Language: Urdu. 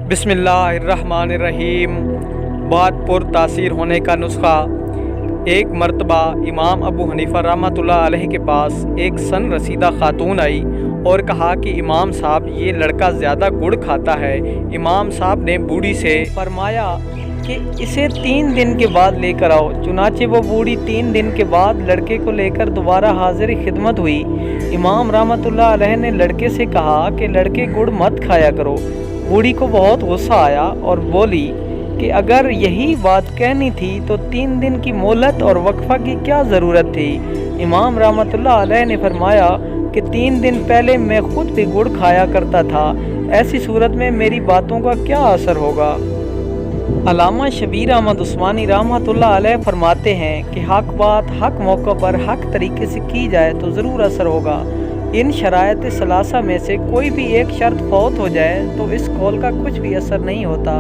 بسم اللہ الرحمن الرحیم۔ بات پر تاثیر ہونے کا نسخہ۔ ایک مرتبہ امام ابو حنیفہ رحمۃ اللہ علیہ کے پاس ایک سن رسیدہ خاتون آئی اور کہا کہ امام صاحب یہ لڑکا زیادہ گڑ کھاتا ہے۔ امام صاحب نے بوڑھی سے فرمایا کہ اسے 3 دن کے بعد لے کر آؤ۔ چنانچہ وہ بوڑھی 3 دن کے بعد لڑکے کو لے کر دوبارہ حاضر خدمت ہوئی۔ امام رحمۃ اللہ علیہ نے لڑکے سے کہا کہ لڑکے گڑ مت کھایا کرو۔ بوڑھی کو بہت غصہ آیا اور بولی کہ اگر یہی بات کہنی تھی تو 3 دن کی مہلت اور وقفہ کی کیا ضرورت تھی؟ امام رحمۃ اللہ علیہ نے فرمایا کہ 3 دن پہلے میں خود بھی گڑ کھایا کرتا تھا، ایسی صورت میں میری باتوں کا کیا اثر ہوگا؟ علامہ شبیر احمد عثمانی رحمۃ اللہ علیہ فرماتے ہیں کہ حق بات حق موقع پر حق طریقے سے کی جائے تو ضرور اثر ہوگا۔ ان شرائط ثلاثہ میں سے کوئی بھی ایک شرط فوت ہو جائے تو اس قول کا کچھ بھی اثر نہیں ہوتا۔